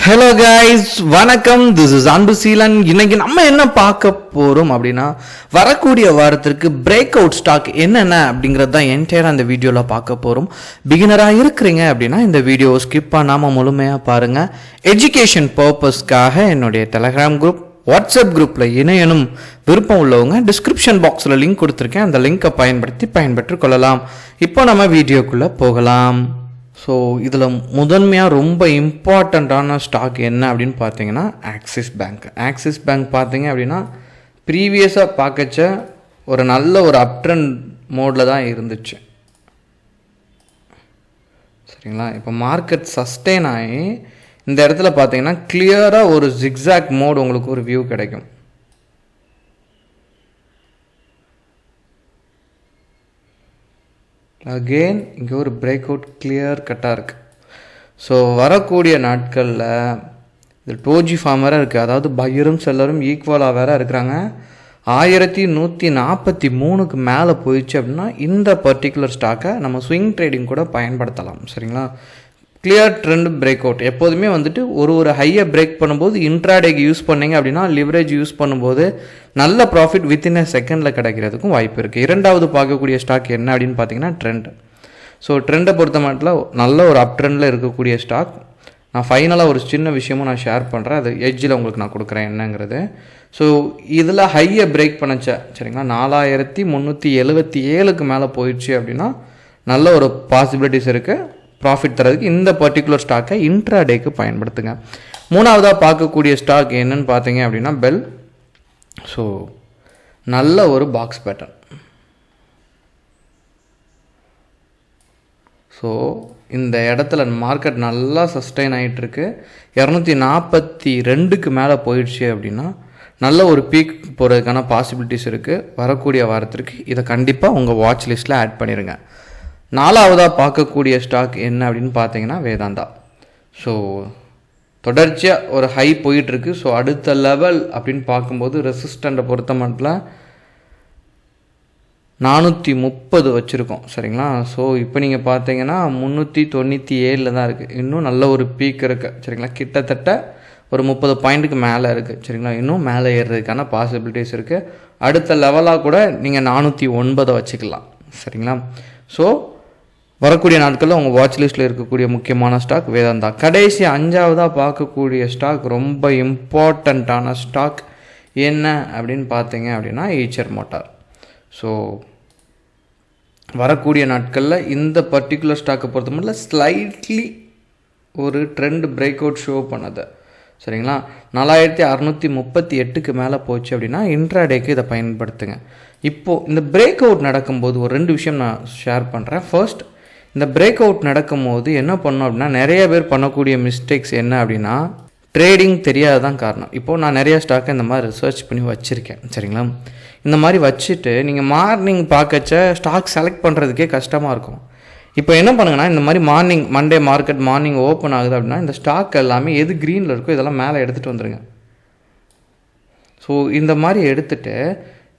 Hello guys, வணக்கம். This is அன்பு சீலன். இன்னைக்கு நம்ம என்ன பார்க்க போகிறோம் அப்படின்னா, வரக்கூடிய வாரத்திற்கு பிரேக் அவுட் ஸ்டாக் என்னென்ன அப்படிங்கிறது தான் என்டையராக அந்த வீடியோவில் பார்க்க போகிறோம். பிகினராக இருக்கிறீங்க அப்படின்னா இந்த வீடியோ ஸ்கிப் பண்ணாமல் முழுமையாக பாருங்கள். எஜுகேஷன் பர்பஸ்க்காக என்னுடைய டெலகிராம் குரூப், வாட்ஸ்அப் குரூப்பில் இணையனும் விருப்பம் உள்ளவங்க டிஸ்கிரிப்ஷன் பாக்ஸில் லிங்க் கொடுத்துருக்கேன். அந்த லிங்கை பயன்பெற்று கொள்ளலாம். இப்போ நம்ம வீடியோக்குள்ளே போகலாம். ஸோ இதில் முதன்மையாக ரொம்ப இம்பார்ட்டண்ட்டான ஸ்டாக் என்ன அப்படின்னு பார்த்தீங்கன்னா ஆக்சிஸ் பேங்க் பார்த்தீங்க அப்படின்னா ப்ரீவியஸாக பார்க்கச்ச ஒரு நல்ல ஒரு அப்ட்ரெண்ட் மோடில் தான் இருந்துச்சு. சரிங்களா, இப்போ மார்க்கெட் சஸ்டெயின் ஆகி இந்த இடத்துல பார்த்தீங்கன்னா கிளியராக ஒரு ஜிக்ஸாக் மோட் உங்களுக்கு ஒரு வியூ கிடைக்கும். அகெயின் இங்கே ஒரு பிரேக் அவுட் கிளியர் கட்டாக இருக்குது. ஸோ வரக்கூடிய நாட்களில் இது டோஜி ஃபார்ம் வேறு இருக்குது. அதாவது பையரும் செல்லரும் ஈக்குவலாக வேறு இருக்கிறாங்க. 1143க்கு மேலே போயிடுச்சு அப்படின்னா இந்த பர்டிகுலர் ஸ்டாக்கை நம்ம ஸ்விங் ட்ரேடிங் கூட பயன்படுத்தலாம். சரிங்களா, கிளியர் ட்ரெண்ட் பிரேக் அவுட் எப்போதுமே வந்துட்டு ஒரு ஹையை பிரேக் பண்ணும்போது இன்ட்ராடேக்கு யூஸ் பண்ணிங்க அப்படின்னா லிவரேஜ் யூஸ் பண்ணும்போது நல்ல ப்ராஃபிட் வித்தின் செகண்டில் கிடைக்கிறதுக்கும் வாய்ப்பு இருக்குது. இரண்டாவது பார்க்கக்கூடிய ஸ்டாக் என்ன அப்படின்னு பார்த்தீங்கன்னா ட்ரெண்ட். ஸோ ட்ரெண்டை பொறுத்த மட்டும் நல்ல ஒரு அப் ட்ரெண்டில் இருக்கக்கூடிய ஸ்டாக். நான் ஃபைனலாக ஒரு சின்ன விஷயமும் நான் ஷேர் பண்ணுறேன், அது எட்ஜில் உங்களுக்கு நான் கொடுக்குறேன் என்னங்கிறது. ஸோ இதில் ஹையை பிரேக் பண்ணச்ச சரிங்களா 4377க்கு மேலே போயிடுச்சு அப்படின்னா நல்ல ஒரு பாசிபிலிட்டிஸ் இருக்குது ப்ராஃபிட் தரதுக்கு. இந்த பர்டிகுலர் ஸ்டாக்கை இன்ட்ராடேக்கு பயன்படுத்துங்க. மூணாவதாக பார்க்கக்கூடிய ஸ்டாக் என்னன்னு பார்த்தீங்க அப்படின்னா பெல். ஸோ நல்ல ஒரு பாக்ஸ் பேட்டர்ன். ஸோ இந்த இடத்துல மார்க்கெட் நல்லா சஸ்டெயின் ஆகிட்டுருக்கு. 242க்கு மேலே போயிடுச்சு அப்படின்னா நல்ல ஒரு பீக் போகிறதுக்கான பாசிபிலிட்டிஸ் இருக்குது. வரக்கூடிய வாரத்திற்கு இதை கண்டிப்பாக உங்கள் வாட்ச் லிஸ்ட்டில் ஆட் பண்ணிடுங்க. நாலாவதாக பார்க்கக்கூடிய ஸ்டாக் என்ன அப்படின்னு பார்த்தீங்கன்னா வேதாந்தா. ஸோ தொடர்ச்சியாக ஒரு ஹை போயிட்டுருக்கு. ஸோ அடுத்த லெவல் அப்படின்னு பார்க்கும்போது ரெசிஸ்டண்ட்டை பொறுத்த மட்டும் 430 வச்சுருக்கோம். சரிங்களா, ஸோ இப்போ நீங்கள் பார்த்தீங்கன்னா 397 தான் இருக்குது. இன்னும் நல்ல ஒரு பீக் இருக்குது. சரிங்களா, கிட்டத்தட்ட ஒரு 30 பாயிண்ட்டுக்கு மேலே இருக்குது. சரிங்களா, இன்னும் மேலே ஏறுறதுக்கான பாசிபிலிட்டிஸ் இருக்குது. அடுத்த லெவலாக கூட நீங்கள் 409 வச்சுக்கலாம். சரிங்களா, ஸோ வரக்கூடிய நாட்களில் உங்கள் வாட்ச் லிஸ்ட்டில் இருக்கக்கூடிய முக்கியமான ஸ்டாக் வேதாந்தா. கடைசி அஞ்சாவதாக பார்க்கக்கூடிய ஸ்டாக் ரொம்ப இம்பார்ட்டண்ட்டான ஸ்டாக் என்ன அப்படின்னு பார்த்தீங்க அப்படின்னா ஈச்சர் மோட்டார். ஸோ வரக்கூடிய நாட்களில் இந்த பர்டிகுலர் ஸ்டாக்கை பொறுத்த மட்டும் ஸ்லைட்லி ஒரு ட்ரெண்ட் பிரேக் அவுட் ஷோ பண்ணது. சரிங்களா, 4638க்கு மேலே போச்சு அப்படின்னா இன்ட்ராடேக்கு இதை பயன்படுத்துங்க. இப்போது இந்த பிரேக் அவுட் நடக்கும்போது ஒரு 2 விஷயம் நான் ஷேர் பண்ணுறேன். ஃபர்ஸ்ட், இந்த பிரேக் அவுட் நடக்கும்போது என்ன பண்ணோம் அப்படின்னா நிறைய பேர் பண்ணக்கூடிய மிஸ்டேக்ஸ் என்ன அப்படின்னா ட்ரேடிங் தெரியாது தான் காரணம். இப்போது நான் நிறைய ஸ்டாக்கை இந்த மாதிரி ரிசர்ச் பண்ணி வச்சுருக்கேன். சரிங்களா, இந்த மாதிரி வச்சுட்டு நீங்கள் மார்னிங் பார்க்கச்ச ஸ்டாக் செலக்ட் பண்ணுறதுக்கே கஷ்டமாக இருக்கும். இப்போ என்ன பண்ணுங்கன்னா இந்த மாதிரி மண்டே மார்க்கெட் மார்னிங் ஓப்பன் ஆகுது அப்படின்னா இந்த ஸ்டாக் எல்லாமே எது க்ரீனில் இருக்கோ இதெல்லாம் மேலே எடுத்துகிட்டு வந்துடுங்க. ஸோ இந்த மாதிரி எடுத்துகிட்டு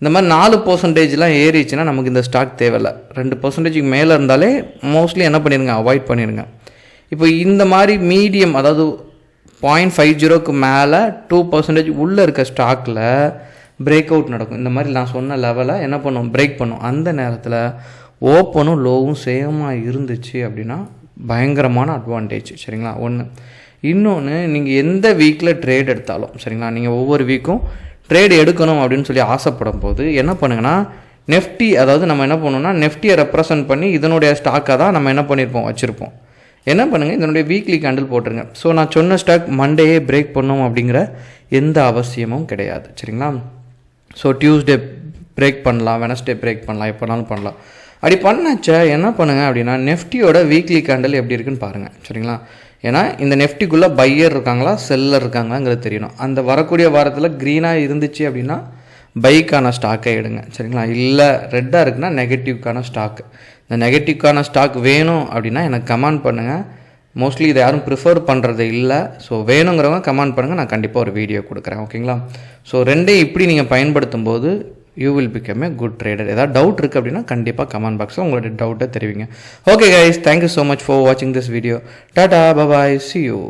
இந்த மாதிரி 4% ஏறிச்சுன்னா நமக்கு இந்த ஸ்டாக் தேவையில்லை. 2% மேலே இருந்தாலே மோஸ்ட்லி என்ன பண்ணிடுங்க, அவாய்ட் பண்ணிடுங்க. இப்போ இந்த மாதிரி மீடியம், அதாவது 0.50க்கு மேலே 2% உள்ளே இருக்க ஸ்டாக்கில் பிரேக் அவுட் நடக்கும். இந்த மாதிரி நான் சொன்ன லெவலை என்ன பண்ணும், பிரேக் பண்ணும். அந்த நேரத்தில் ஓப்பனும் லோவும் சேமாக இருந்துச்சு அப்படின்னா பயங்கரமான அட்வான்டேஜ். சரிங்களா, ஒன்று. இன்னொன்று, நீங்கள் எந்த வீக்கில் ட்ரேட் எடுத்தாலும் சரிங்களா, நீங்கள் ஒவ்வொரு வீக்கும் ட்ரேட் எடுக்கணும் அப்படின்னு சொல்லி ஆசைப்படும் போது என்ன பண்ணுங்கன்னா நெஃப்டி, அதாவது நம்ம என்ன பண்ணோம்னா நெஃப்டியை ரெப்ரசன்ட் பண்ணி இதனுடைய ஸ்டாக்காக தான் நம்ம என்ன பண்ணியிருப்போம் வச்சுருப்போம். என்ன பண்ணுங்கள், இதனுடைய வீக்லி கேண்டில் போட்டுருங்க. ஸோ நான் சொன்ன ஸ்டாக் மண்டேயே பிரேக் பண்ணோம் அப்படிங்கிற எந்த அவசியமும் கிடையாது. சரிங்களா, ஸோ டியூஸ்டே பிரேக் பண்ணலாம், வெனஸ்டே பிரேக் பண்ணலாம், எப்போனாலும் பண்ணலாம். அப்படி பண்ணாச்ச என்ன பண்ணுங்கள் அப்படின்னா நெஃப்டியோட வீக்லி கேண்டில் எப்படி இருக்குன்னு பாருங்கள். சரிங்களா, ஏன்னா இந்த நெஃப்டிக்குள்ளே பையர் இருக்காங்களா செல்லர் இருக்காங்களாங்கிறது தெரியணும். அந்த வரக்கூடிய வாரத்தில் க்ரீனாக இருந்துச்சு அப்படின்னா பைக்கான ஸ்டாக்கை எடுங்க. சரிங்களா, இல்லை ரெட்டாக இருக்குன்னா நெகட்டிவ்க்கான ஸ்டாக்கு. இந்த நெகட்டிவ்க்கான ஸ்டாக் வேணும் அப்படின்னா எனக்கு கமெண்ட் பண்ணுங்கள். மோஸ்ட்லி இதை யாரும் ப்ரிஃபர் பண்ணுறது இல்லை. ஸோ வேணுங்கிறவங்க கமெண்ட் பண்ணுங்கள், நான் கண்டிப்பாக ஒரு வீடியோ கொடுக்குறேன். ஓகேங்களா, ஸோ ரெண்டையும் இப்படி நீங்கள் பயன்படுத்தும் போது you will become a good trader. ஏதாவது டவுட் இருக்குது அப்படின்னா கண்டிப்பாக கமெண்ட் பாக்ஸில் உங்களோட டவுட்டை தெரிவிங்க. Okay guys, thank you so much for watching this video. Tata, bye bye, see you.